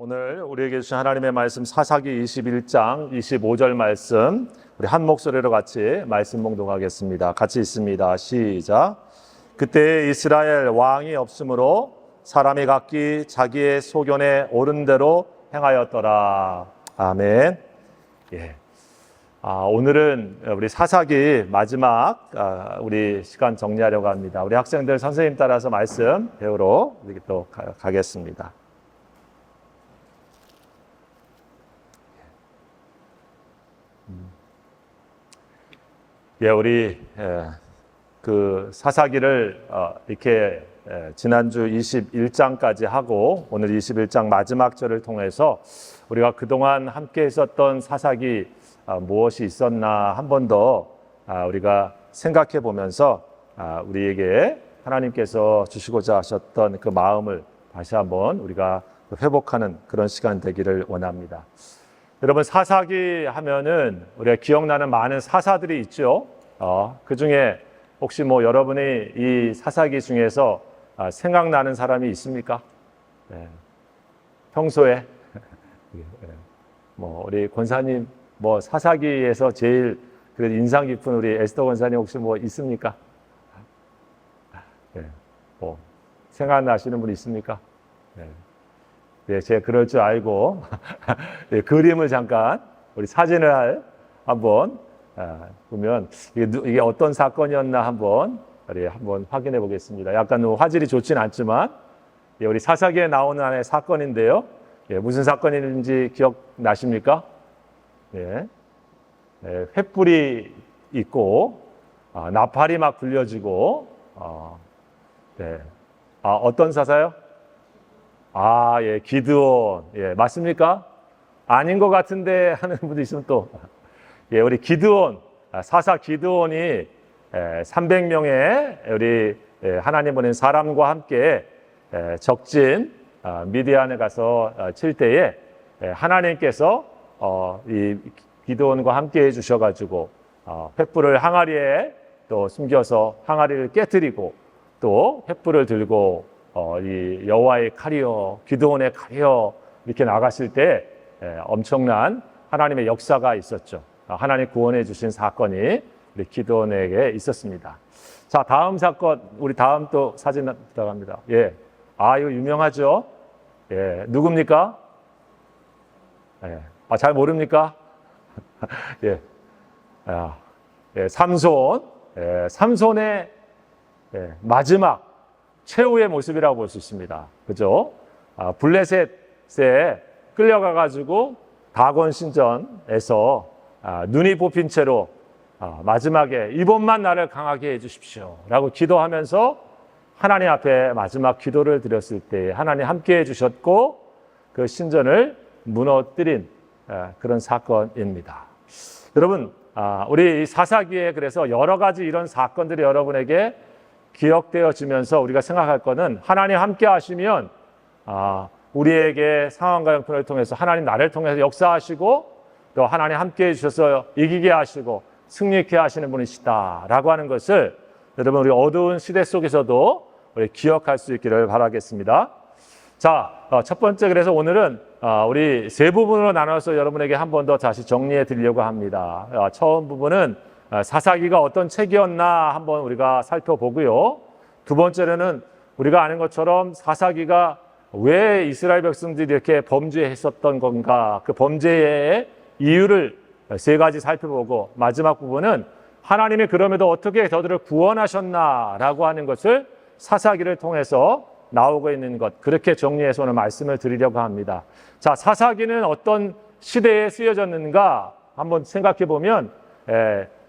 오늘 우리에게 주신 하나님의 말씀 사사기 21장 25절 말씀 우리 한 목소리로 같이 말씀 봉독하겠습니다. 같이 있습니다. 시작. 그때 이스라엘 왕이 없으므로 사람이 각기 자기의 소견에 옳은 대로 행하였더라. 아멘. 예. 오늘은 우리 사사기 마지막 우리 시간 정리하려고 합니다. 우리 학생들 선생님 따라서 말씀 배우러 이렇게 또 가겠습니다. 예, 우리 그 사사기를 이렇게 지난주 21장까지 하고 오늘 21장 마지막 절을 통해서 우리가 그동안 함께 있었던 사사기 무엇이 있었나 한 번 더 우리가 생각해 보면서 우리에게 하나님께서 주시고자 하셨던 그 마음을 다시 한번 우리가 회복하는 그런 시간 되기를 원합니다. 여러분, 사사기 하면은 우리가 기억나는 많은 사사들이 있죠. 그 중에 혹시 여러분이 이 사사기 중에서 생각나는 사람이 있습니까? 네. 평소에 우리 권사님 사사기에서 제일 그래도 인상 깊은 우리 에스더 권사님 혹시 있습니까? 네. 생각나시는 분 있습니까? 네. 네, 제가 그럴 줄 알고 네, 그림을 잠깐 우리 사진을 한번 보면 이게 어떤 사건이었나 한번 확인해 보겠습니다. 약간 화질이 좋진 않지만 우리 사사기에 나오는 하나의 사건인데요. 무슨 사건인지 기억나십니까? 횃불이 있고 나팔이 막 불려지고 어떤 사사요? 기드온. 맞습니까? 아닌 것 같은데 하는 분도 있으면 또. 우리 기드온, 사사 기드온이 300명의 우리 하나님 보낸 사람과 함께 적진 미디안에 가서 칠 때에 하나님께서 이 기드온과 함께 해주셔가지고 횃불을 항아리에 또 숨겨서 항아리를 깨뜨리고 또 횃불을 들고 이 여호와의 칼이여 기드온의 칼이여 이렇게 나갔을 때 엄청난 하나님의 역사가 있었죠. 하나님 구원해 주신 사건이 우리 기드온에게 있었습니다. 자, 다음 사건, 우리 다음 또 사진 들어갑니다. 이거 유명하죠? 누굽니까? 잘 모릅니까? 삼손. 삼손의 마지막 최후의 모습이라고 볼 수 있습니다. 그죠? 블레셋에 끌려가가지고 다곤 신전에서 눈이 뽑힌 채로 마지막에 이번만 나를 강하게 해주십시오 라고 기도하면서 하나님 앞에 마지막 기도를 드렸을 때 하나님 함께 해주셨고 그 신전을 무너뜨린 그런 사건입니다. 여러분, 우리 사사기에 그래서 여러 가지 이런 사건들이 여러분에게 기억되어지면서 우리가 생각할 것은 하나님 함께 하시면 우리에게 상황과 형편을 통해서 하나님 나를 통해서 역사하시고 또 하나님 함께 해주셔서 이기게 하시고 승리케 하시는 분이시다 라고 하는 것을 여러분 우리 어두운 시대 속에서도 우리 기억할 수 있기를 바라겠습니다. 자, 첫 번째 그래서 오늘은 우리 세 부분으로 나눠서 여러분에게 한 번 더 다시 정리해 드리려고 합니다. 처음 부분은 사사기가 어떤 책이었나 한번 우리가 살펴보고요. 두 번째로는 우리가 아는 것처럼 사사기가 왜 이스라엘 백성들이 이렇게 범죄했었던 건가, 그 범죄의 이유를 세 가지 살펴보고 마지막 부분은 하나님이 그럼에도 어떻게 저들을 구원하셨나라고 하는 것을 사사기를 통해서 나오고 있는 것, 그렇게 정리해서 오늘 말씀을 드리려고 합니다. 자, 사사기는 어떤 시대에 쓰여졌는가 한번 생각해 보면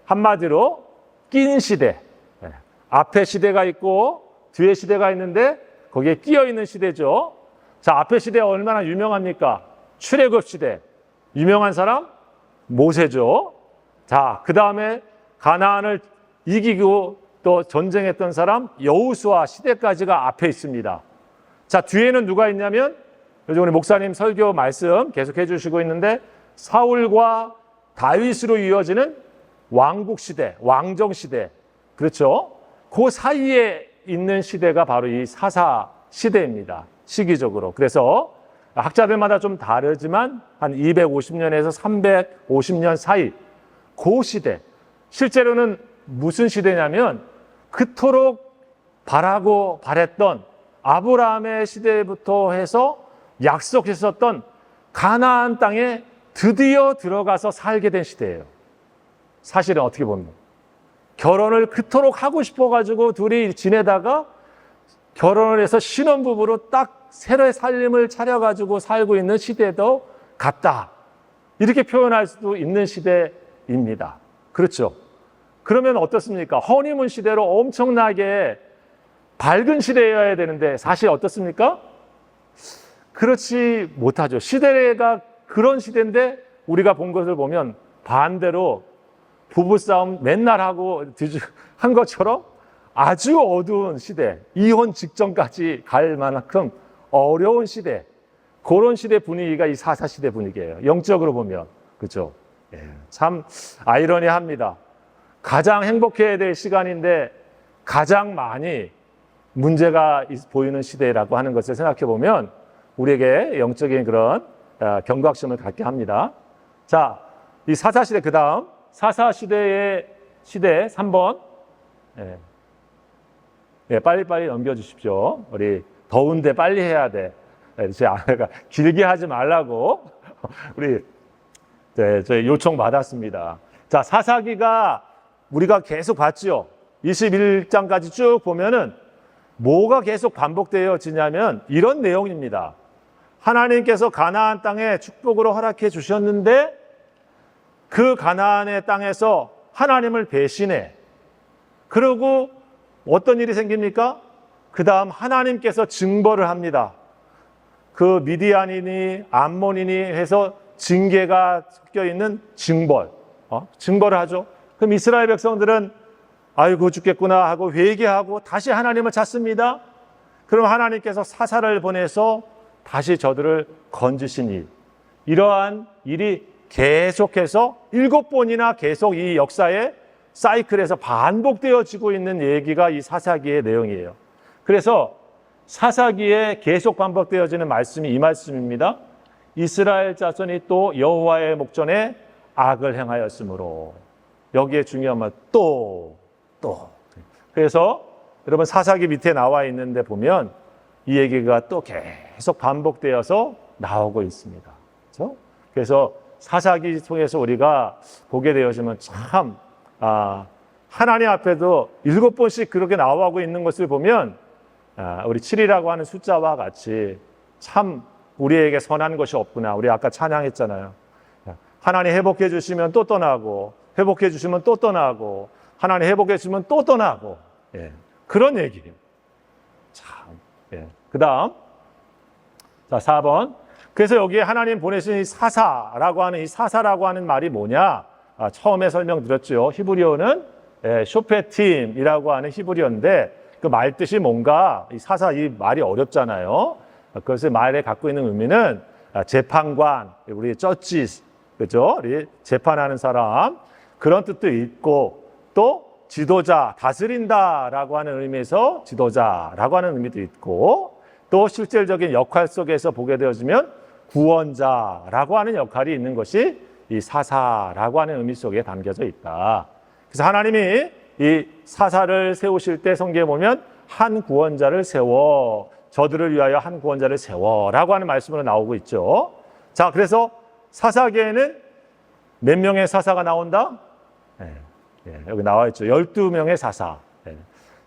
한마디로 낀 시대, 앞에 시대가 있고 뒤에 시대가 있는데 거기에 끼어 있는 시대죠. 자, 앞에 시대가 얼마나 유명합니까? 출애굽 시대. 유명한 사람? 모세죠. 자, 그 다음에 가나안을 이기고 또 전쟁했던 사람 여호수아 시대까지가 앞에 있습니다. 자, 뒤에는 누가 있냐면 요즘 우리 목사님 설교 말씀 계속 해주시고 있는데 사울과 다윗으로 이어지는 왕국 시대, 왕정 시대. 그렇죠? 그 사이에 있는 시대가 바로 이 사사 시대입니다. 시기적으로. 그래서 학자들마다 좀 다르지만 한 250년에서 350년 사이 그 시대, 실제로는 무슨 시대냐면 그토록 바랬던 아브라함의 시대부터 해서 약속했었던 가나안 땅에 드디어 들어가서 살게 된 시대예요. 사실은 어떻게 보면 결혼을 그토록 하고 싶어가지고 둘이 지내다가 결혼을 해서 신혼부부로 딱 새로의 삶을 차려가지고 살고 있는 시대도 같다. 이렇게 표현할 수도 있는 시대입니다. 그렇죠? 그러면 어떻습니까? 허니문 시대로 엄청나게 밝은 시대여야 되는데 사실 어떻습니까? 그렇지 못하죠. 시대가 그런 시대인데 우리가 본 것을 보면 반대로 부부싸움 맨날 하고 한 것처럼 아주 어두운 시대, 이혼 직전까지 갈 만큼 어려운 시대, 그런 시대 분위기가 이 사사시대 분위기예요. 영적으로 보면. 그렇죠? 참 아이러니합니다. 가장 행복해야 될 시간인데 가장 많이 문제가 보이는 시대라고 하는 것을 생각해 보면 우리에게 영적인 그런 경각심을 갖게 합니다. 자, 이 사사시대 그 다음 사사시대의 시대 3번. 빨리빨리 넘겨주십시오. 우리 더운데 빨리 해야 돼. 제 아내가 길게 하지 말라고 우리 저희 요청 받았습니다. 자, 사사기가 우리가 계속 봤죠. 21장까지 쭉 보면은 뭐가 계속 반복되어지냐면 이런 내용입니다. 하나님께서 가나안 땅에 축복으로 허락해 주셨는데 그 가나안의 땅에서 하나님을 배신해. 그리고 어떤 일이 생깁니까? 그 다음 하나님께서 징벌을 합니다. 그 미디안이니 암몬이니 해서 징계가 섞여 있는 징벌. 징벌을 하죠. 그럼 이스라엘 백성들은 아이고 죽겠구나 하고 회개하고 다시 하나님을 찾습니다. 그럼 하나님께서 사사를 보내서 다시 저들을 건지신 일. 이러한 일이 계속해서 7번이나 계속 이 역사의 사이클에서 반복되어지고 있는 얘기가 이 사사기의 내용이에요. 그래서 사사기에 계속 반복되어지는 말씀이 이 말씀입니다. 이스라엘 자손이 또 여호와의 목전에 악을 행하였으므로. 여기에 중요한 말 또. 그래서 여러분 사사기 밑에 나와 있는데 보면 이 얘기가 또 계속 반복되어서 나오고 있습니다. 그렇죠? 그래서 사사기 통해서 우리가 보게 되어지면 참 하나님 앞에도 7번씩 그렇게 나오고 있는 것을 보면 우리 7이라고 하는 숫자와 같이 참 우리에게 선한 것이 없구나. 우리 아까 찬양했잖아요. 하나님 회복해 주시면 또 떠나고 회복해 주시면 또 떠나고 하나님 회복해 주시면 또 떠나고 그런 얘기예요. 참. 그 다음 자 4번. 그래서 여기에 하나님 보내신 이 사사라고 하는 말이 뭐냐? 처음에 설명드렸죠. 히브리어는 쇼페팀이라고 하는 히브리어인데 그 말 뜻이 뭔가 이 사사 이 말이 어렵잖아요. 그것을 말에 갖고 있는 의미는 재판관, 우리 저지, 그죠? 우리 재판하는 사람 그런 뜻도 있고 또 지도자, 다스린다라고 하는 의미에서 지도자라고 하는 의미도 있고 또 실질적인 역할 속에서 보게 되어지면 구원자라고 하는 역할이 있는 것이 이 사사라고 하는 의미 속에 담겨져 있다. 그래서 하나님이 이 사사를 세우실 때 성경에 보면 한 구원자를 세워, 저들을 위하여 한 구원자를 세워라고 하는 말씀으로 나오고 있죠. 자, 그래서 사사기에는 몇 명의 사사가 나온다? 여기 나와 있죠. 12명의 사사.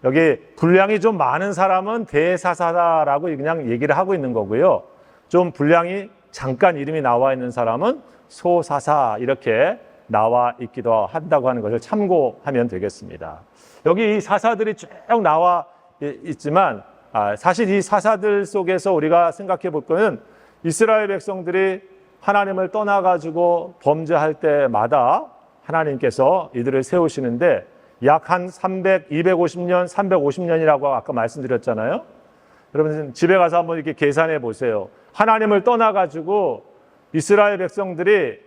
여기 분량이 좀 많은 사람은 대사사다라고 그냥 얘기를 하고 있는 거고요. 좀 분량이 잠깐 이름이 나와 있는 사람은 소사사 이렇게 나와 있기도 한다고 하는 것을 참고하면 되겠습니다. 여기 이 사사들이 쭉 나와 있지만 사실 이 사사들 속에서 우리가 생각해 볼 거는 이스라엘 백성들이 하나님을 떠나가지고 범죄할 때마다 하나님께서 이들을 세우시는데 약 한 250년, 350년이라고 아까 말씀드렸잖아요. 여러분 집에 가서 한번 이렇게 계산해 보세요. 하나님을 떠나가지고 이스라엘 백성들이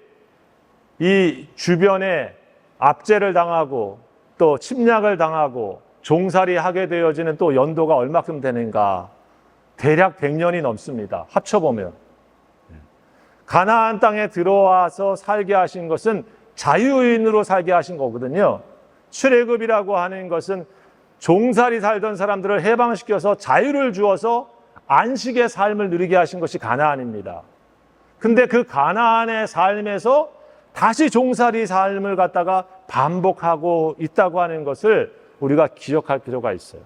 이 주변에 압제를 당하고 또 침략을 당하고 종살이 하게 되어지는 또 연도가 얼마큼 되는가? 대략 100년이 넘습니다. 합쳐보면. 가나안 땅에 들어와서 살게 하신 것은 자유인으로 살게 하신 거거든요. 출애굽이라고 하는 것은 종살이 살던 사람들을 해방시켜서 자유를 주어서 안식의 삶을 누리게 하신 것이 가나안입니다. 근데 그 가나안의 삶에서 다시 종살이 삶을 갖다가 반복하고 있다고 하는 것을 우리가 기억할 필요가 있어요.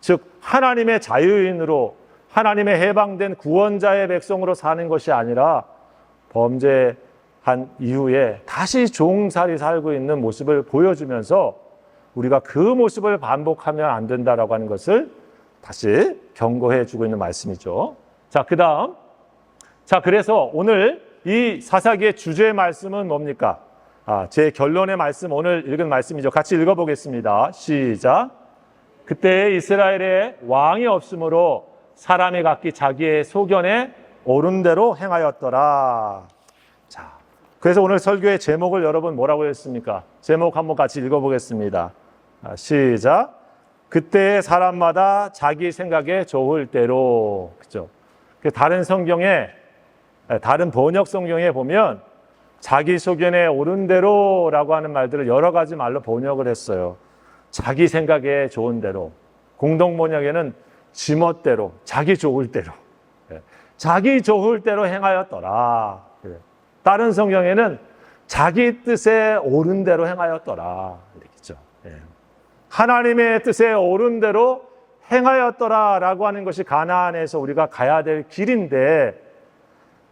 즉 하나님의 자유인으로, 하나님의 해방된 구원자의 백성으로 사는 것이 아니라 범죄한 이후에 다시 종살이 살고 있는 모습을 보여주면서 우리가 그 모습을 반복하면 안 된다라고 하는 것을 다시 경고해 주고 있는 말씀이죠. 자, 그 다음. 자, 그래서 오늘 이 사사기의 주제 말씀은 뭡니까? 제 결론의 말씀, 오늘 읽은 말씀이죠. 같이 읽어보겠습니다. 시작. 그때 이스라엘에 왕이 없으므로 사람이 각기 자기의 소견에 옳은 대로 행하였더라. 자, 그래서 오늘 설교의 제목을 여러분 뭐라고 했습니까? 제목 한번 같이 읽어보겠습니다. 시작. 그때 사람마다 자기 생각에 좋을 대로. 그죠? 다른 성경에, 다른 번역 성경에 보면 자기 소견에 옳은 대로라고 하는 말들을 여러 가지 말로 번역을 했어요. 자기 생각에 좋은 대로. 공동 번역에는 지멋대로, 자기 좋을 대로. 자기 좋을 대로 행하였더라. 다른 성경에는 자기 뜻에 옳은 대로 행하였더라. 이렇게죠. 하나님의 뜻에 옳은 대로 행하였더라라고 하는 것이 가나안에서 우리가 가야 될 길인데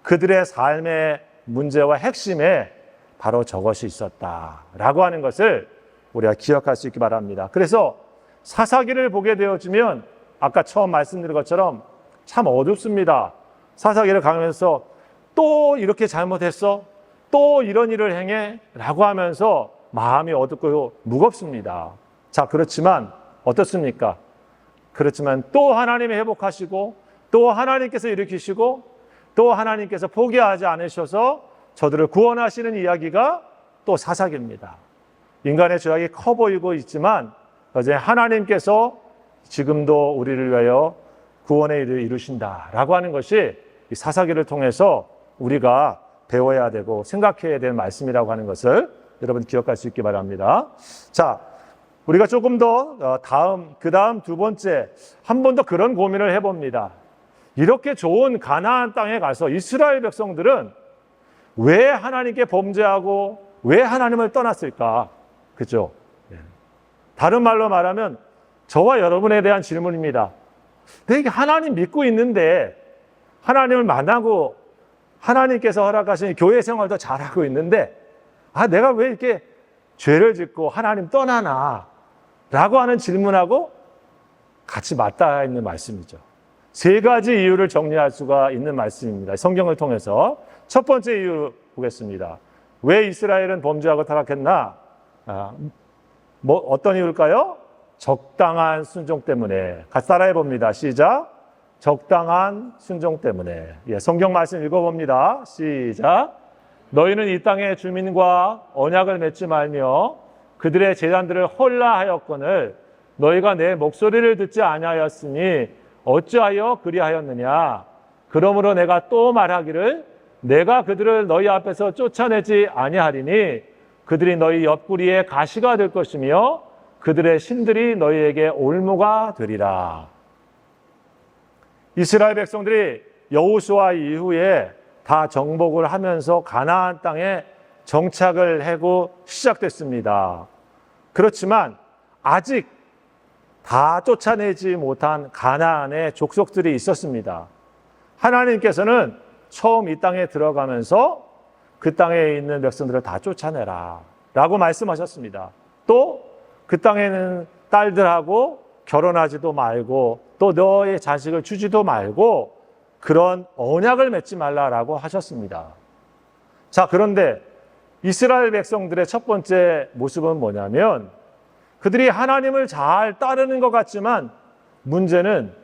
그들의 삶의 문제와 핵심에 바로 저것이 있었다라고 하는 것을 우리가 기억할 수 있기 바랍니다. 그래서 사사기를 보게 되어지면 아까 처음 말씀드린 것처럼 참 어둡습니다. 사사기를 가면서 또 이렇게 잘못했어? 또 이런 일을 행해? 라고 하면서 마음이 어둡고 무겁습니다. 자, 그렇지만 어떻습니까? 그렇지만 또 하나님이 회복하시고 또 하나님께서 일으키시고 또 하나님께서 포기하지 않으셔서 저들을 구원하시는 이야기가 또 사사기입니다. 인간의 죄악이 커 보이고 있지만 어제 하나님께서 지금도 우리를 위하여 구원의 일을 이루신다라고 하는 것이 이 사사기를 통해서 우리가 배워야 되고 생각해야 되는 말씀이라고 하는 것을 여러분 기억할 수 있기 바랍니다. 자, 우리가 조금 더 그 다음 두 번째 한 번 더 그런 고민을 해봅니다. 이렇게 좋은 가나안 땅에 가서 이스라엘 백성들은 왜 하나님께 범죄하고 왜 하나님을 떠났을까? 그죠? 다른 말로 말하면 저와 여러분에 대한 질문입니다. 내가 하나님 믿고 있는데 하나님을 만나고 하나님께서 허락하신 교회 생활도 잘하고 있는데 내가 왜 이렇게 죄를 짓고 하나님 떠나나? 라고 하는 질문하고 같이 맞닿아 있는 말씀이죠. 세 가지 이유를 정리할 수가 있는 말씀입니다. 성경을 통해서 첫 번째 이유 보겠습니다. 왜 이스라엘은 범죄하고 타락했나? 어떤 이유일까요? 적당한 순종 때문에. 같이 따라해 봅니다. 시작. 적당한 순종 때문에. 성경 말씀 읽어봅니다. 시작. 너희는 이 땅의 주민과 언약을 맺지 말며 그들의 제단들을 헐라하였거늘 너희가 내 목소리를 듣지 아니하였으니 어찌하여 그리하였느냐? 그러므로 내가 또 말하기를 내가 그들을 너희 앞에서 쫓아내지 아니하리니 그들이 너희 옆구리에 가시가 될 것이며 그들의 신들이 너희에게 올무가 되리라. 이스라엘 백성들이 여호수아 이후에 다 정복을 하면서 가나안 땅에 정착을 하고 시작됐습니다. 그렇지만 아직 다 쫓아내지 못한 가나안의 족속들이 있었습니다. 하나님께서는 처음 이 땅에 들어가면서 그 땅에 있는 백성들을 다 쫓아내라 라고 말씀하셨습니다. 또 그 땅에는 딸들하고 결혼하지도 말고 또 너의 자식을 주지도 말고 그런 언약을 맺지 말라라고 하셨습니다. 자, 그런데 이스라엘 백성들의 첫 번째 모습은 뭐냐면 그들이 하나님을 잘 따르는 것 같지만 문제는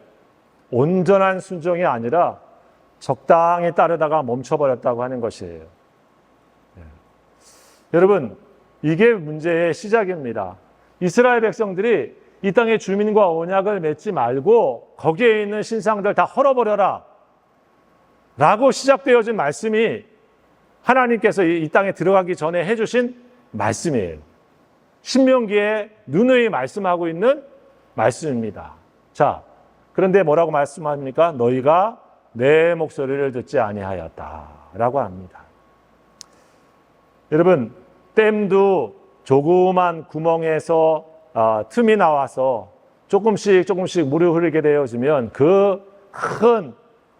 온전한 순종이 아니라 적당히 따르다가 멈춰버렸다고 하는 것이에요. 여러분, 이게 문제의 시작입니다. 이스라엘 백성들이 이 땅의 주민과 언약을 맺지 말고 거기에 있는 신상들 다 헐어버려라. 라고 시작되어진 말씀이 하나님께서 이 땅에 들어가기 전에 해주신 말씀이에요. 신명기에 누누이 말씀하고 있는 말씀입니다. 자, 그런데 뭐라고 말씀합니까? 너희가 내 목소리를 듣지 아니하였다라고 합니다. 여러분, 댐도 조그만 구멍에서 틈이 나와서 조금씩 물이 흐르게 되어지면 그 큰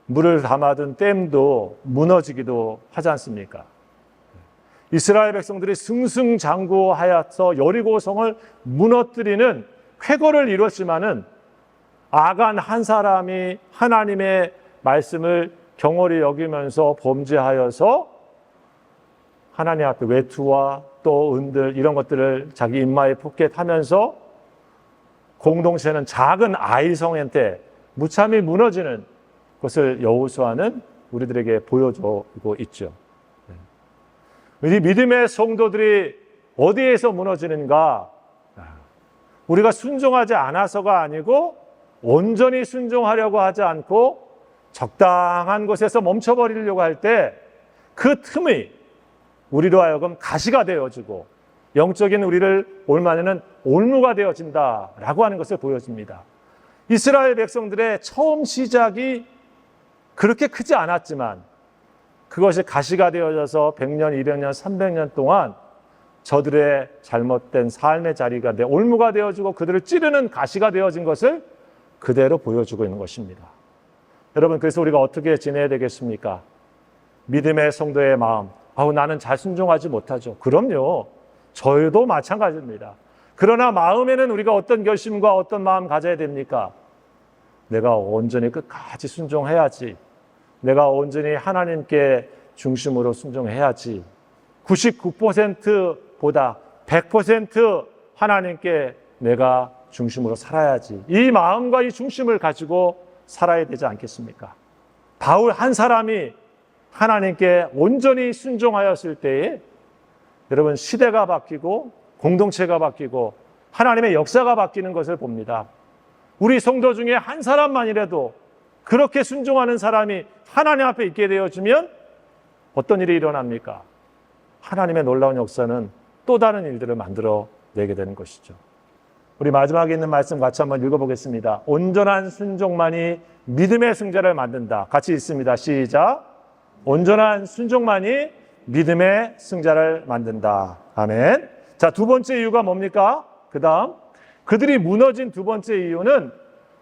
물을 담아둔 댐도 무너지기도 하지 않습니까? 이스라엘 백성들이 승승장구하여서 여리고성을 무너뜨리는 쾌거를 이뤘지만은 아간 한 사람이 하나님의 말씀을 경홀히 여기면서 범죄하여서 하나님 앞에 외투와 또 은들 이런 것들을 자기 입마에 포켓하면서 공동체는 작은 아이성한테 무참히 무너지는 것을 여호수아는 우리들에게 보여주고 있죠. 이 믿음의 성도들이 어디에서 무너지는가? 우리가 순종하지 않아서가 아니고 온전히 순종하려고 하지 않고 적당한 곳에서 멈춰버리려고 할 때 그 틈이 우리로 하여금 가시가 되어지고 영적인 우리를 올만에는 올무가 되어진다라고 하는 것을 보여줍니다. 이스라엘 백성들의 처음 시작이 그렇게 크지 않았지만 그것이 가시가 되어져서 100년, 200년, 300년 동안 저들의 잘못된 삶의 자리가 올무가 되어지고 그들을 찌르는 가시가 되어진 것을 그대로 보여주고 있는 것입니다. 여러분, 그래서 우리가 어떻게 지내야 되겠습니까? 믿음의 성도의 마음, 나는 잘 순종하지 못하죠. 그럼요. 저희도 마찬가지입니다. 그러나 마음에는 우리가 어떤 결심과 어떤 마음 가져야 됩니까? 내가 온전히 끝까지 순종해야지. 내가 온전히 하나님께 중심으로 순종해야지. 99%보다 100% 하나님께 내가 중심으로 살아야지. 이 마음과 이 중심을 가지고 살아야 되지 않겠습니까? 바울 한 사람이 하나님께 온전히 순종하였을 때에 여러분, 시대가 바뀌고 공동체가 바뀌고 하나님의 역사가 바뀌는 것을 봅니다. 우리 성도 중에 한 사람만이라도 그렇게 순종하는 사람이 하나님 앞에 있게 되어지면 어떤 일이 일어납니까? 하나님의 놀라운 역사는 또 다른 일들을 만들어내게 되는 것이죠. 우리 마지막에 있는 말씀 같이 한번 읽어보겠습니다. 온전한 순종만이 믿음의 승자를 만든다. 같이 읽습니다. 시작. 온전한 순종만이 믿음의 승자를 만든다. 아멘. 자, 두 번째 이유가 뭡니까? 그 다음, 그들이 무너진 두 번째 이유는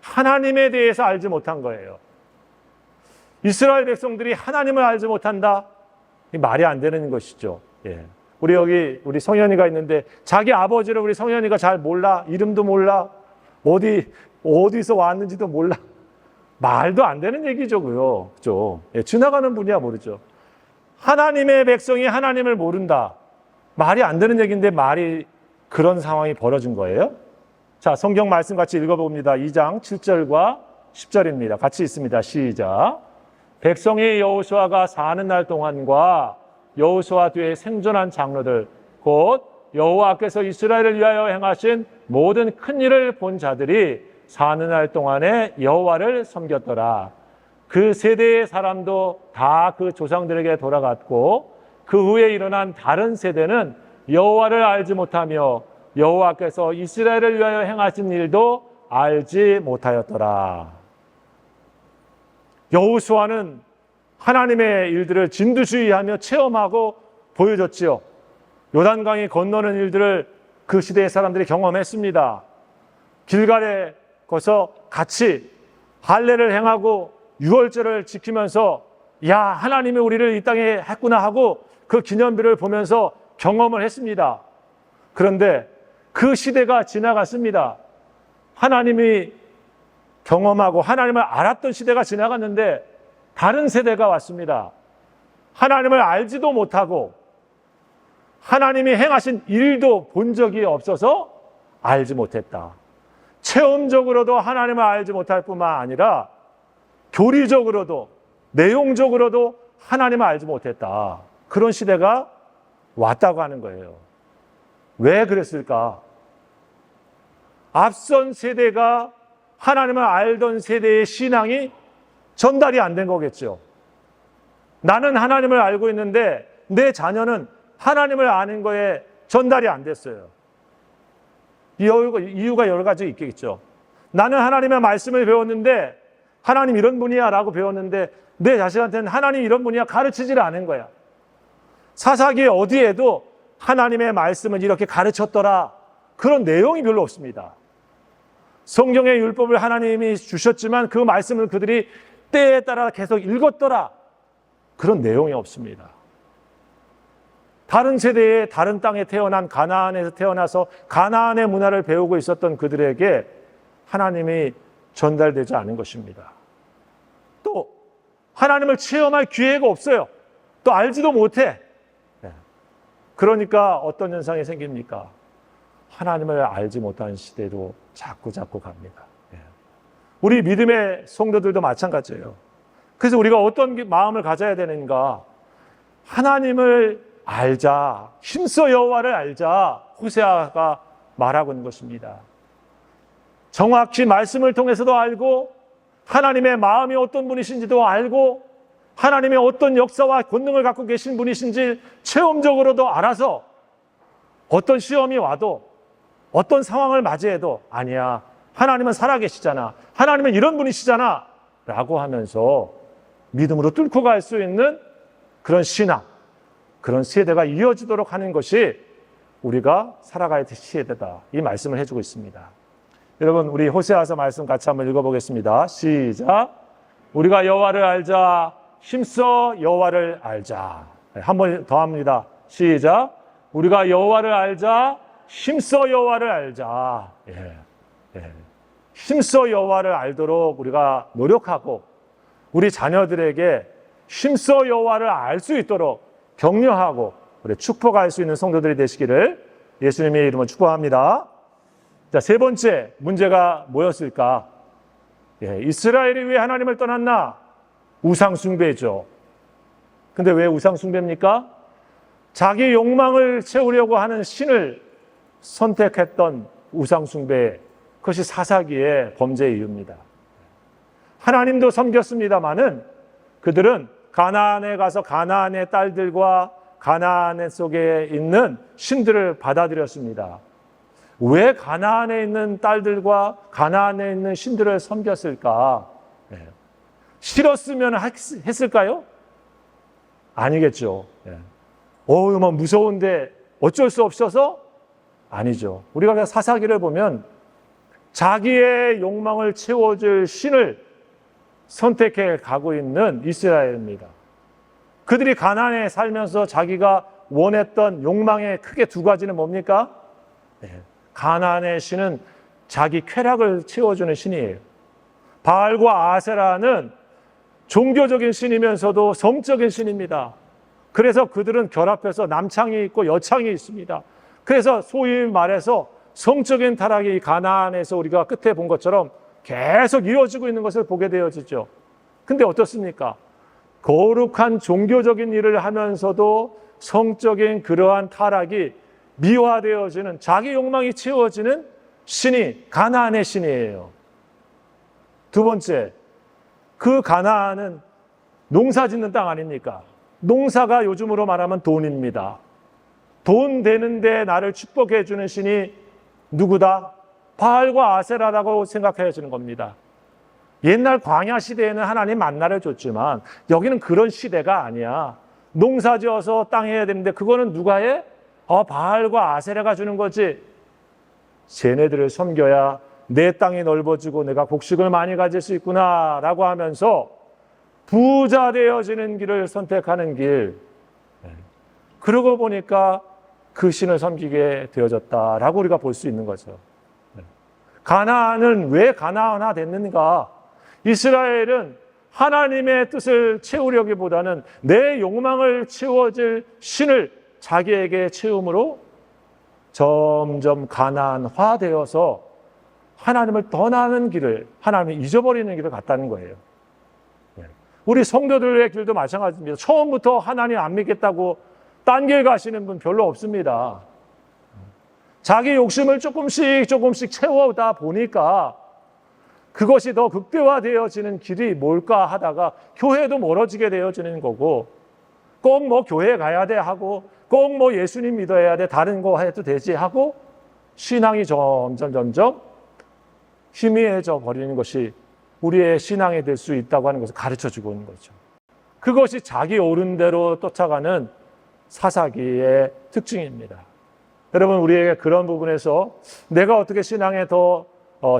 하나님에 대해서 알지 못한 거예요. 이스라엘 백성들이 하나님을 알지 못한다? 말이 안 되는 것이죠. 예. 우리 성현이가 있는데 자기 아버지를 우리 성현이가 잘 몰라. 이름도 몰라. 어디서 왔는지도 몰라. 말도 안 되는 얘기죠, 그죠? 예, 지나가는 분이야 모르죠. 하나님의 백성이 하나님을 모른다. 말이 안 되는 얘기인데 그런 상황이 벌어진 거예요. 자, 성경 말씀 같이 읽어봅니다. 2장 7절과 10절입니다. 같이 읽습니다. 시작. 백성이 여호수아가 사는 날 동안과 여호수아 뒤에 생존한 장로들 곧 여호와께서 이스라엘을 위하여 행하신 모든 큰 일을 본 자들이 사는 날 동안에 여호와를 섬겼더라. 그 세대의 사람도 다 그 조상들에게 돌아갔고 그 후에 일어난 다른 세대는 여호와를 알지 못하며 여호와께서 이스라엘을 위하여 행하신 일도 알지 못하였더라. 여호수아는 하나님의 일들을 진두지휘하며 체험하고 보여줬지요. 요단강이 건너는 일들을 그 시대의 사람들이 경험했습니다. 길갈에 거기서 같이 할례를 행하고 유월절을 지키면서 하나님이 우리를 이 땅에 했구나 하고 그 기념비를 보면서 경험을 했습니다. 그런데 그 시대가 지나갔습니다. 하나님이 경험하고 하나님을 알았던 시대가 지나갔는데 다른 세대가 왔습니다. 하나님을 알지도 못하고 하나님이 행하신 일도 본 적이 없어서 알지 못했다. 체험적으로도 하나님을 알지 못할 뿐만 아니라 교리적으로도 내용적으로도 하나님을 알지 못했다. 그런 시대가 왔다고 하는 거예요. 왜 그랬을까? 앞선 세대가 하나님을 알던 세대의 신앙이 전달이 안 된 거겠죠. 나는 하나님을 알고 있는데 내 자녀는 하나님을 아는 거에 전달이 안 됐어요. 이유가 여러 가지 있겠죠. 나는 하나님의 말씀을 배웠는데 하나님 이런 분이야 라고 배웠는데 내 자식한테는 하나님 이런 분이야 가르치지를 않은 거야. 사사기 어디에도 하나님의 말씀을 이렇게 가르쳤더라 그런 내용이 별로 없습니다. 성경의 율법을 하나님이 주셨지만 그 말씀을 그들이 때에 따라 계속 읽었더라 그런 내용이 없습니다. 다른 세대에 다른 땅에 태어난 가나안에서 태어나서 가나안의 문화를 배우고 있었던 그들에게 하나님이 전달되지 않은 것입니다. 또 하나님을 체험할 기회가 없어요. 또 알지도 못해. 그러니까 어떤 현상이 생깁니까? 하나님을 알지 못하는 시대로 자꾸 갑니다. 우리 믿음의 성도들도 마찬가지예요. 그래서 우리가 어떤 마음을 가져야 되는가? 하나님을 알자, 힘써 여호와를 알자 호세아가 말하고 있는 것입니다. 정확히 말씀을 통해서도 알고 하나님의 마음이 어떤 분이신지도 알고 하나님의 어떤 역사와 권능을 갖고 계신 분이신지 체험적으로도 알아서 어떤 시험이 와도 어떤 상황을 맞이해도 아니야, 하나님은 살아계시잖아, 하나님은 이런 분이시잖아 라고 하면서 믿음으로 뚫고 갈 수 있는 그런 신앙, 그런 세대가 이어지도록 하는 것이 우리가 살아가야 될 시대다, 이 말씀을 해주고 있습니다. 여러분, 우리 호세아서 말씀 같이 한번 읽어보겠습니다. 시작. 우리가 여호와를 알자, 힘써 여호와를 알자. 한 번 더 합니다. 시작. 우리가 여호와를 알자, 힘써 여호와를 알자. 힘써 여호와를 알도록 우리가 노력하고 우리 자녀들에게 힘써 여호와를 알 수 있도록 격려하고 우리 축복할 수 있는 성도들이 되시기를 예수님의 이름으로 축복합니다. 자, 세 번째 문제가 뭐였을까? 이스라엘이 왜 하나님을 떠났나? 우상 숭배죠. 근데 왜 우상 숭배입니까? 자기 욕망을 채우려고 하는 신을 선택했던 우상 숭배, 그것이 사사기의 범죄의 이유입니다. 하나님도 섬겼습니다마는 그들은 가나안에 가서 가나안의 딸들과 가나안 속에 있는 신들을 받아들였습니다. 왜 가나안에 있는 딸들과 가나안에 있는 신들을 섬겼을까? 싫었으면 했을까요? 아니겠죠. 뭐 무서운데 어쩔 수 없어서? 아니죠. 우리가 사사기를 보면 자기의 욕망을 채워줄 신을 선택해 가고 있는 이스라엘입니다. 그들이 가나안에 살면서 자기가 원했던 욕망의 크게 두 가지는 뭡니까? 가나안의 신은 자기 쾌락을 채워주는 신이에요. 바알과 아세라는 종교적인 신이면서도 성적인 신입니다. 그래서 그들은 결합해서 남창이 있고 여창이 있습니다. 그래서 소위 말해서 성적인 타락이 가나안에서 우리가 끝에 본 것처럼 계속 이어지고 있는 것을 보게 되어지죠. 근데 어떻습니까? 거룩한 종교적인 일을 하면서도 성적인 그러한 타락이 미화되어지는, 자기 욕망이 채워지는 신이 가나안의 신이에요. 두 번째, 그 가나안은 농사 짓는 땅 아닙니까? 농사가 요즘으로 말하면 돈입니다. 돈 되는데 나를 축복해 주는 신이 누구다? 바알과 아세라라고 생각해지는 겁니다. 옛날 광야 시대에는 하나님 만나를 줬지만 여기는 그런 시대가 아니야. 농사 지어서 땅 해야 되는데 그거는 누가 해? 바알과 아세라가 주는 거지. 쟤네들을 섬겨야 내 땅이 넓어지고 내가 곡식을 많이 가질 수 있구나 라고 하면서 부자 되어지는 길을 선택하는 길. 그러고 보니까 그 신을 섬기게 되어졌다라고 우리가 볼 수 있는 거죠. 가나안은 왜 가나안화 됐는가? 이스라엘은 하나님의 뜻을 채우려기보다는 내 욕망을 채워줄 신을 자기에게 채움으로 점점 가나안화되어서 하나님을 떠나는 길을, 하나님을 잊어버리는 길을 갔다는 거예요. 우리 성도들의 길도 마찬가지입니다. 처음부터 하나님 안 믿겠다고 딴 길 가시는 분 별로 없습니다. 자기 욕심을 조금씩 채워다 보니까 그것이 더 극대화되어지는 길이 뭘까 하다가 교회도 멀어지게 되어지는 거고, 꼭 뭐 교회 가야 돼 하고, 꼭 뭐 예수님 믿어야 돼, 다른 거 해도 되지 하고, 신앙이 점점 희미해져 버리는 것이 우리의 신앙이 될 수 있다고 하는 것을 가르쳐주고 있는 거죠. 그것이 자기 옳은 대로 쫓아가는 사사기의 특징입니다. 여러분, 우리에게 그런 부분에서 내가 어떻게 신앙에 더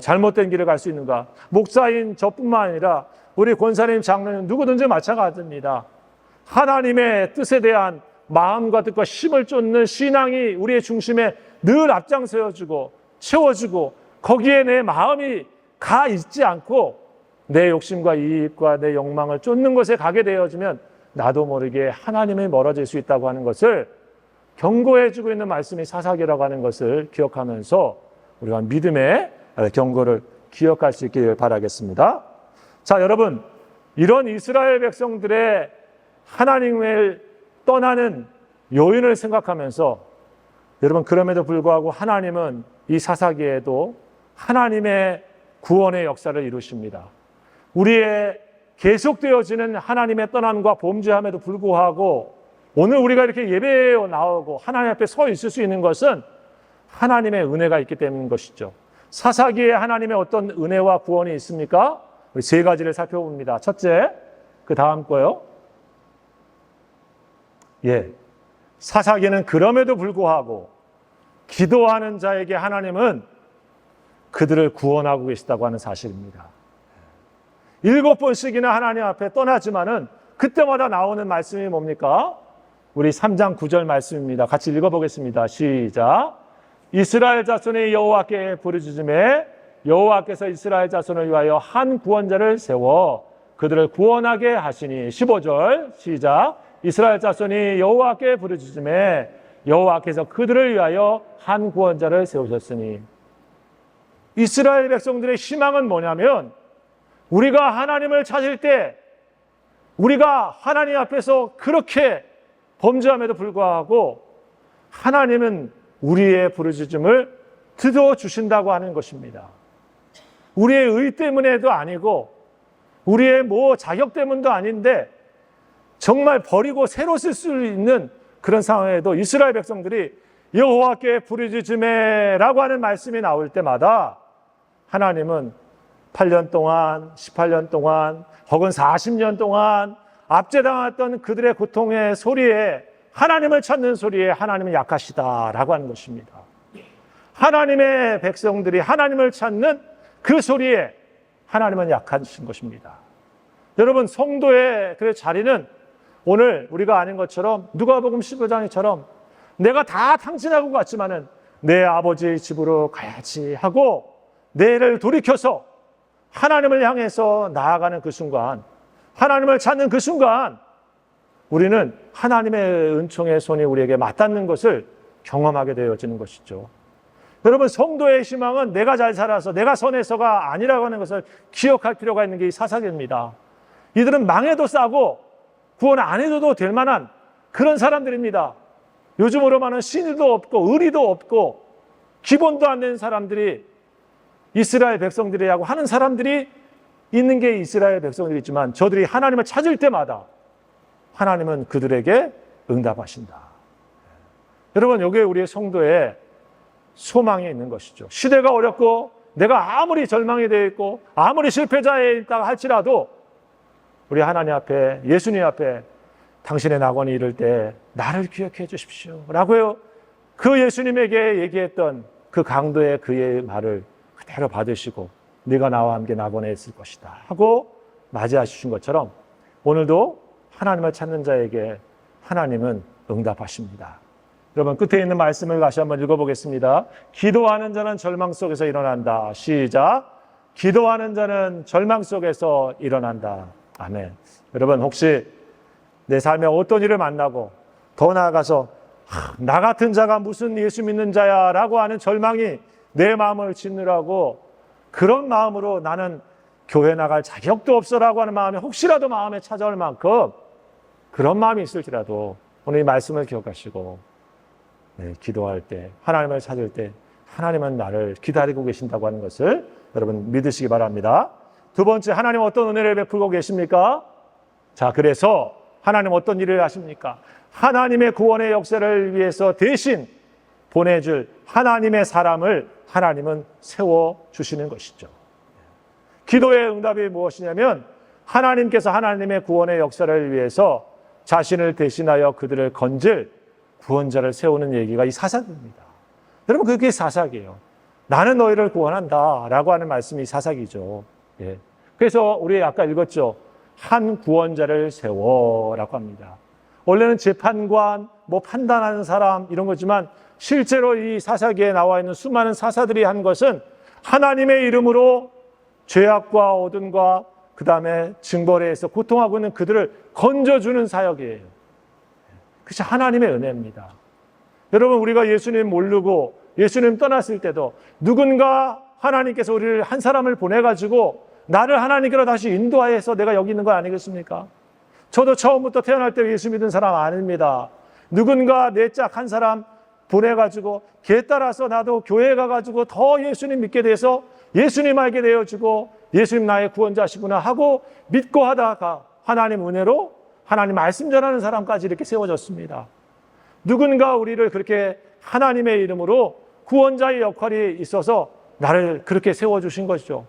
잘못된 길을 갈 수 있는가? 목사인 저뿐만 아니라 우리 권사님, 장로님 누구든지 마찬가지입니다. 하나님의 뜻에 대한 마음과 뜻과 힘을 쫓는 신앙이 우리의 중심에 늘 앞장서주고 채워주고, 거기에 내 마음이 가 있지 않고 내 욕심과 이익과 내 욕망을 쫓는 것에 가게 되어지면 나도 모르게 하나님이 멀어질 수 있다고 하는 것을 경고해주고 있는 말씀이 사사기라고 하는 것을 기억하면서 우리가 믿음의 경고를 기억할 수 있기를 바라겠습니다. 자, 여러분, 이런 이스라엘 백성들의 하나님을 떠나는 요인을 생각하면서, 여러분, 그럼에도 불구하고 하나님은 이 사사기에도 하나님의 구원의 역사를 이루십니다. 우리의 계속되어지는 하나님의 떠남과 범죄함에도 불구하고 오늘 우리가 이렇게 예배에 나오고 하나님 앞에 서 있을 수 있는 것은 하나님의 은혜가 있기 때문인 것이죠. 사사기에 하나님의 어떤 은혜와 구원이 있습니까? 우리 세 가지를 살펴봅니다. 첫째, 그 다음 거요. 사사기는 그럼에도 불구하고 기도하는 자에게 하나님은 그들을 구원하고 계시다고 하는 사실입니다. 7번씩이나 하나님 앞에 떠나지만은 그때마다 나오는 말씀이 뭡니까? 우리 3장 9절 말씀입니다. 같이 읽어보겠습니다. 시작. 이스라엘 자손의 여호와께 부르짖음에 여호와께서 이스라엘 자손을 위하여 한 구원자를 세워 그들을 구원하게 하시니. 15절 시작. 이스라엘 자손이 여호와께 부르짖음에 여호와께서 그들을 위하여 한 구원자를 세우셨으니. 이스라엘 백성들의 희망은 뭐냐면, 우리가 하나님을 찾을 때, 우리가 하나님 앞에서 그렇게 범죄함에도 불구하고 하나님은 우리의 부르짖음을 들어주신다고 하는 것입니다. 우리의 의 때문에도 아니고 우리의 뭐 자격 때문도 아닌데 정말 버리고 새로 쓸 수 있는 그런 상황에도 이스라엘 백성들이 여호와께 부르짖음에 라고 하는 말씀이 나올 때마다 하나님은 8년 동안, 18년 동안, 혹은 40년 동안 압제당했던 그들의 고통의 소리에, 하나님을 찾는 소리에 하나님은 약하시다라고 하는 것입니다. 하나님의 백성들이 하나님을 찾는 그 소리에 하나님은 약하신 것입니다. 여러분, 성도의 그 자리는 오늘 우리가 아는 것처럼 누가복음 15장처럼 내가 다 탕진하고 갔지만은 내 아버지의 집으로 가야지 하고 내를 돌이켜서 하나님을 향해서 나아가는 그 순간, 하나님을 찾는 그 순간 우리는 하나님의 은총의 손이 우리에게 맞닿는 것을 경험하게 되어지는 것이죠. 여러분, 성도의 희망은 내가 잘 살아서 내가 선해서가 아니라고 하는 것을 기억할 필요가 있는 게 이 사사기입니다. 이들은 망해도 싸고 구원 안 해줘도 될 만한 그런 사람들입니다. 요즘으로 말하는 신의도 없고 의리도 없고 기본도 안 되는 사람들이 이스라엘 백성들이라고 하는 사람들이 있는 게 이스라엘 백성들이지만, 저들이 하나님을 찾을 때마다 하나님은 그들에게 응답하신다. 여러분, 여기에 우리의 성도의 소망이 있는 것이죠. 시대가 어렵고 내가 아무리 절망이 되어 있고 아무리 실패자에 있다가 할지라도 우리 하나님 앞에, 예수님 앞에 당신의 낙원이 이를 때 나를 기억해 주십시오 라고요, 그 예수님에게 얘기했던 그 강도의 그의 말을 그대로 받으시고 네가 나와 함께 낙원에 있을 것이다 하고 맞이해 주신 것처럼 오늘도 하나님을 찾는 자에게 하나님은 응답하십니다. 여러분, 끝에 있는 말씀을 다시 한번 읽어보겠습니다. 기도하는 자는 절망 속에서 일어난다. 시작. 기도하는 자는 절망 속에서 일어난다. 아멘. 여러분, 혹시 내 삶에 어떤 일을 만나고 더 나아가서 나 같은 자가 무슨 예수 믿는 자야 라고 하는 절망이 내 마음을 짓누라고, 그런 마음으로 나는 교회 나갈 자격도 없어라고 하는 마음이 혹시라도 마음에 찾아올 만큼 그런 마음이 있을지라도 오늘 이 말씀을 기억하시고 기도할 때, 하나님을 찾을 때 하나님은 나를 기다리고 계신다고 하는 것을 여러분 믿으시기 바랍니다. 두 번째, 하나님 어떤 은혜를 베풀고 계십니까? 자, 그래서 하나님 어떤 일을 하십니까? 하나님의 구원의 역사를 위해서 대신 보내줄 하나님의 사람을 하나님은 세워주시는 것이죠. 기도의 응답이 무엇이냐면 하나님께서 하나님의 구원의 역사를 위해서 자신을 대신하여 그들을 건질 구원자를 세우는 얘기가 이 사사기입니다. 여러분, 그게 사사기예요. 나는 너희를 구원한다 라고 하는 말씀이 사사기죠. 예. 그래서 우리 아까 읽었죠. 한 구원자를 세워라고 합니다. 원래는 재판관, 판단하는 사람 이런 거지만 실제로 이 사사기에 나와 있는 수많은 사사들이 한 것은 하나님의 이름으로 죄악과 어둠과 그 다음에 징벌에서 고통하고 있는 그들을 건져주는 사역이에요. 그것이 하나님의 은혜입니다. 여러분, 우리가 예수님 모르고 예수님 떠났을 때도 누군가 하나님께서 우리를 한 사람을 보내가지고 나를 하나님께로 다시 인도하여서 내가 여기 있는 거 아니겠습니까? 저도 처음부터 태어날 때 예수 믿은 사람 아닙니다. 누군가 내 짝 한 사람 보내가지고 걔 따라서 나도 교회 가가지고 더 예수님 믿게 돼서 예수님 알게 되어지고 예수님 나의 구원자시구나 하고 믿고 하다가 하나님 은혜로 하나님 말씀 전하는 사람까지 이렇게 세워졌습니다. 누군가 우리를 그렇게 하나님의 이름으로 구원자의 역할이 있어서 나를 그렇게 세워주신 것이죠.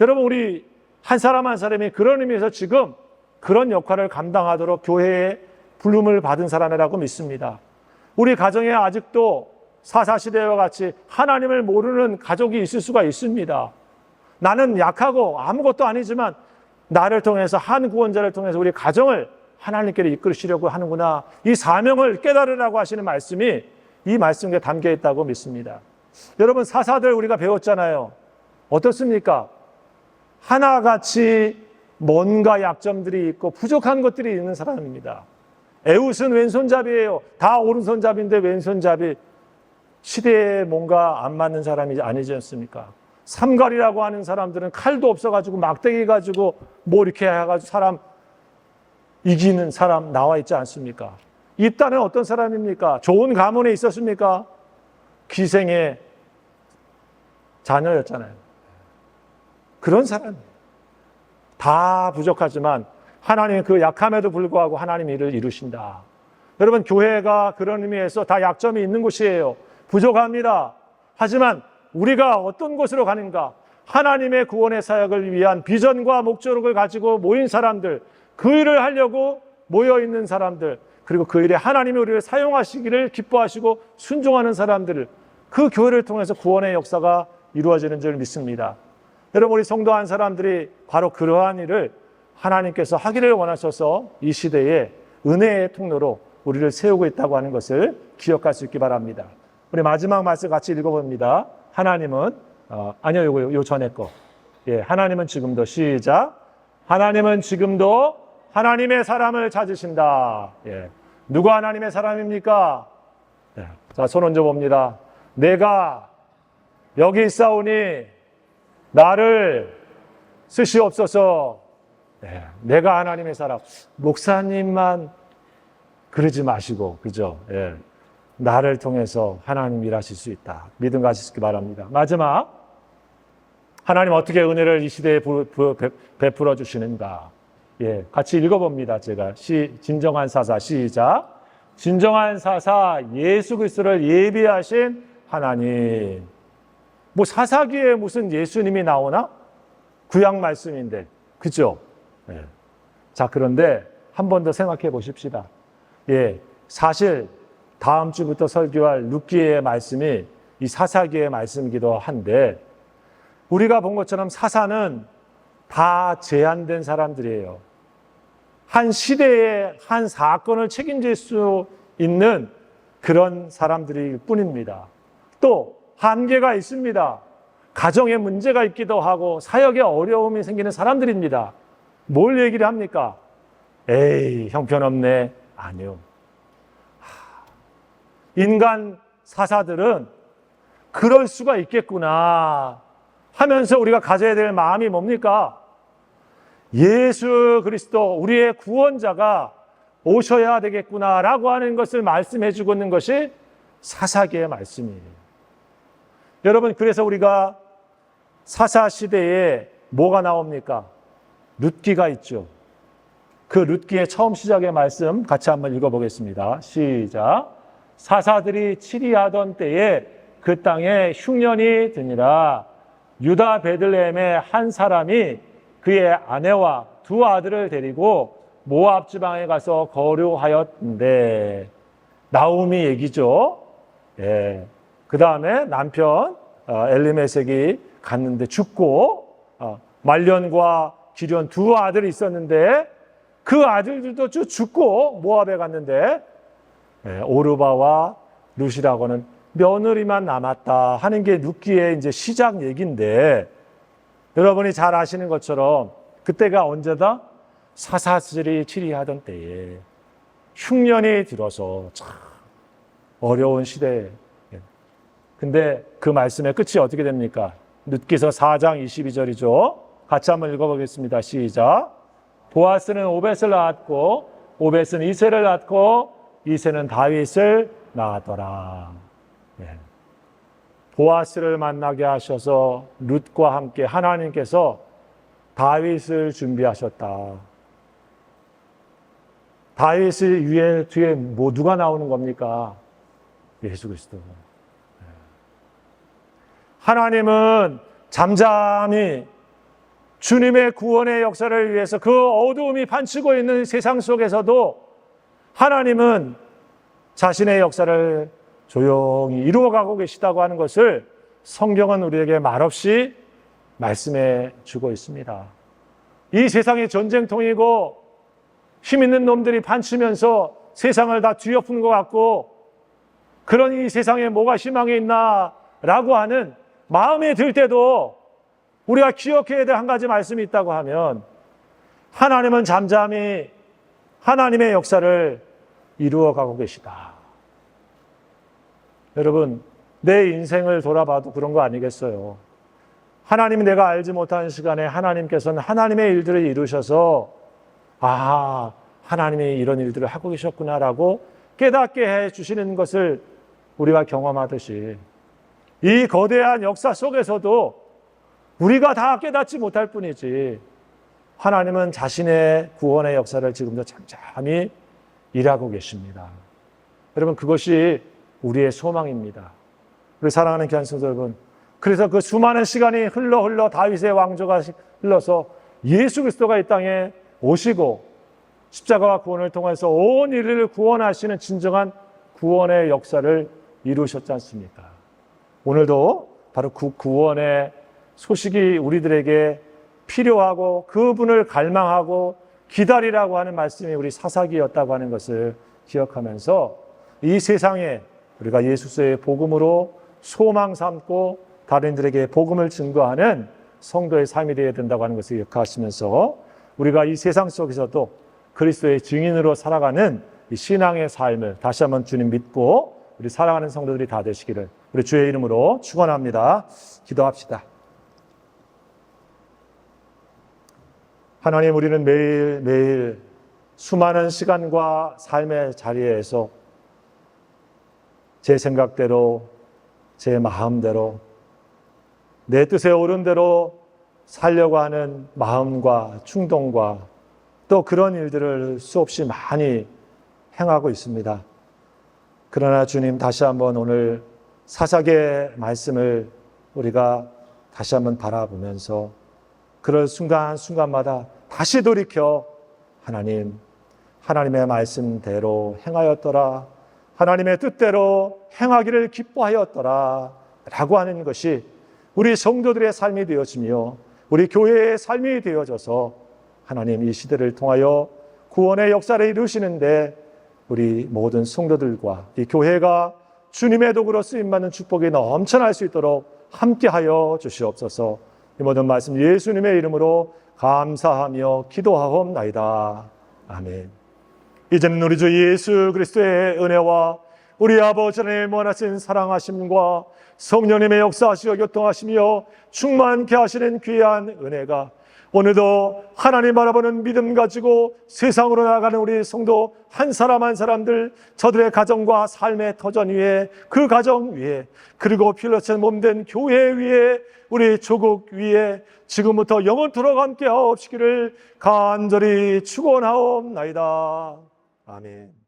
여러분, 우리 한 사람 한 사람이 그런 의미에서 지금 그런 역할을 감당하도록 교회에 부름을 받은 사람이라고 믿습니다. 우리 가정에 아직도 사사시대와 같이 하나님을 모르는 가족이 있을 수가 있습니다. 나는 약하고 아무것도 아니지만 나를 통해서 한 구원자를 통해서 우리 가정을 하나님께로 이끌으시려고 하는구나. 이 사명을 깨달으라고 하시는 말씀이 이 말씀에 담겨 있다고 믿습니다. 여러분, 사사들 우리가 배웠잖아요. 어떻습니까? 하나같이 뭔가 약점들이 있고 부족한 것들이 있는 사람입니다. 에웃은 왼손잡이에요. 다 오른손잡이인데 왼손잡이. 시대에 뭔가 안 맞는 사람이 아니지 않습니까? 삼갈이라고 하는 사람들은 칼도 없어가지고 막대기 가지고 이렇게 해가지고 사람 이기는 사람 나와 있지 않습니까? 이 딸은 어떤 사람입니까? 좋은 가문에 있었습니까? 기생의 자녀였잖아요. 그런 사람이에요. 다 부족하지만 하나님의 그 약함에도 불구하고 하나님 일을 이루신다. 여러분, 교회가 그런 의미에서 다 약점이 있는 곳이에요. 부족합니다. 하지만 우리가 어떤 곳으로 가는가? 하나님의 구원의 사역을 위한 비전과 목적을 가지고 모인 사람들, 그 일을 하려고 모여있는 사람들, 그리고 그 일에 하나님이 우리를 사용하시기를 기뻐하시고 순종하는 사람들, 그 교회를 통해서 구원의 역사가 이루어지는 줄 믿습니다. 여러분, 우리 성도 한 사람들이 바로 그러한 일을 하나님께서 하기를 원하셔서 이 시대에 은혜의 통로로 우리를 세우고 있다고 하는 것을 기억할 수 있기 바랍니다. 우리 마지막 말씀 같이 읽어봅니다. 하나님은 요 전에 거. 예, 하나님은 지금도 시작. 하나님은 지금도 하나님의 사람을 찾으신다. 예. 누가 하나님의 사람입니까? 예. 자, 손 얹어 봅니다. 내가 여기 있사오니 나를 쓰시옵소서. 예. 내가 하나님의 사람. 목사님만 그러지 마시고, 그죠? 예. 나를 통해서 하나님 일하실 수 있다. 믿음 가지시기 바랍니다. 마지막, 하나님 어떻게 은혜를 이 시대에 베풀어 주시는가? 예, 같이 읽어봅니다. 제가 진정한 사사 시작. 진정한 사사 예수 그리스도를 예비하신 하나님. 사사기에 무슨 예수님이 나오나? 구약 말씀인데, 그죠? 예. 자, 그런데 한 번 더 생각해 보십시다. 예, 사실 다음 주부터 설교할 룻기의 말씀이 이 사사기의 말씀이기도 한데, 우리가 본 것처럼 사사는 다 제한된 사람들이에요. 한 시대의 한 사건을 책임질 수 있는 그런 사람들일 뿐입니다. 또 한계가 있습니다. 가정에 문제가 있기도 하고 사역에 어려움이 생기는 사람들입니다. 뭘 얘기를 합니까? 에이, 형편없네. 아니요. 인간 사사들은 그럴 수가 있겠구나 하면서 우리가 가져야 될 마음이 뭡니까? 예수 그리스도 우리의 구원자가 오셔야 되겠구나라고 하는 것을 말씀해 주고 있는 것이 사사기의 말씀이에요. 여러분, 그래서 우리가 사사시대에 뭐가 나옵니까? 룻기가 있죠. 그 룻기의 처음 시작의 말씀 같이 한번 읽어보겠습니다. 시작. 사사들이 치리하던 때에 그 땅에 흉년이 드니라. 유다 베들레헴의 한 사람이 그의 아내와 두 아들을 데리고 모압 지방에 가서 거류하였는데, 나오미 얘기죠. 예. 그 다음에 남편 엘리메섹이 갔는데 죽고, 말년과 기련 두 아들이 있었는데 그 아들들도 쭉 죽고 모압에 갔는데, 오르바와 룻이라고는 며느리만 남았다 하는 게 룻기의 이제 시작 얘기인데, 여러분이 잘 아시는 것처럼 그때가 언제다? 사사들이 치리하던 때에 흉년이 들어서 참 어려운 시대에. 근데 그 말씀의 끝이 어떻게 됩니까? 룻기서 4장 22절이죠. 같이 한번 읽어보겠습니다. 시작. 보아스는 오벳을 낳았고 오벳은 이새를 낳고 이새는 다윗을 낳았더라. 보아스를 만나게 하셔서 룻과 함께 하나님께서 다윗을 준비하셨다. 다윗을 위에 뒤에 누가 나오는 겁니까? 예수 그리스도. 하나님은 잠잠히 주님의 구원의 역사를 위해서 그 어두움이 판치고 있는 세상 속에서도 하나님은 자신의 역사를 조용히 이루어가고 계시다고 하는 것을 성경은 우리에게 말없이 말씀해 주고 있습니다. 이 세상이 전쟁통이고 힘 있는 놈들이 판치면서 세상을 다 뒤엎은 것 같고, 그런 이 세상에 뭐가 희망이 있나라고 하는 마음이 들 때도 우리가 기억해야 될 한 가지 말씀이 있다고 하면, 하나님은 잠잠히 하나님의 역사를 이루어가고 계시다. 여러분, 내 인생을 돌아봐도 그런 거 아니겠어요? 하나님이 내가 알지 못하는 시간에 하나님께서는 하나님의 일들을 이루셔서, 하나님이 이런 일들을 하고 계셨구나라고 깨닫게 해주시는 것을 우리가 경험하듯이, 이 거대한 역사 속에서도 우리가 다 깨닫지 못할 뿐이지 하나님은 자신의 구원의 역사를 지금도 잠잠히 일하고 계십니다. 여러분, 그것이 우리의 소망입니다. 우리 사랑하는 교회 성도 여러분, 그래서 그 수많은 시간이 흘러 다윗의 왕조가 흘러서 예수 그리스도가 이 땅에 오시고 십자가와 구원을 통해서 온 인류를 구원하시는 진정한 구원의 역사를 이루셨지 않습니까? 오늘도 바로 그 구원의 소식이 우리들에게 필요하고 그분을 갈망하고 기다리라고 하는 말씀이 우리 사사기였다고 하는 것을 기억하면서 이 세상에 우리가 예수의 복음으로 소망 삼고 다른 이들에게 복음을 증거하는 성도의 삶이 되어야 된다고 하는 것을 기억하시면서, 우리가 이 세상 속에서도 그리스도의 증인으로 살아가는 이 신앙의 삶을 다시 한번 주님 믿고 우리 사랑하는 성도들이 다 되시기를 우리 주의 이름으로 축원합니다. 기도합시다. 하나님, 우리는 매일매일 수많은 시간과 삶의 자리에서 제 생각대로, 제 마음대로, 내 뜻에 오른 대로 살려고 하는 마음과 충동과 또 그런 일들을 수없이 많이 행하고 있습니다. 그러나 주님, 다시 한번 오늘 사사기의 말씀을 우리가 다시 한번 바라보면서 그럴 순간순간마다 다시 돌이켜 하나님의 말씀대로 행하였더라, 하나님의 뜻대로 행하기를 기뻐하였더라 라고 하는 것이 우리 성도들의 삶이 되어지며 우리 교회의 삶이 되어져서 하나님 이 시대를 통하여 구원의 역사를 이루시는데 우리 모든 성도들과 이 교회가 주님의 도구로 쓰임받는 축복이 넘쳐날 수 있도록 함께하여 주시옵소서. 이 모든 말씀 예수님의 이름으로 감사하며 기도하옵나이다. 아멘. 이제는 우리 주 예수 그리스도의 은혜와 우리 아버지 하나님의 무한하신 사랑하심과 성령님의 역사하시어 교통하시며 충만케 하시는 귀한 은혜가 오늘도 하나님 바라보는 믿음 가지고 세상으로 나아가는 우리 성도 한 사람 한 사람들, 저들의 가정과 삶의 터전 위에, 그 가정 위에, 그리고 필요한 몸된 교회 위에, 우리 조국 위에 지금부터 영원토록 함께 하옵시기를 간절히 축원하옵나이다. 아멘.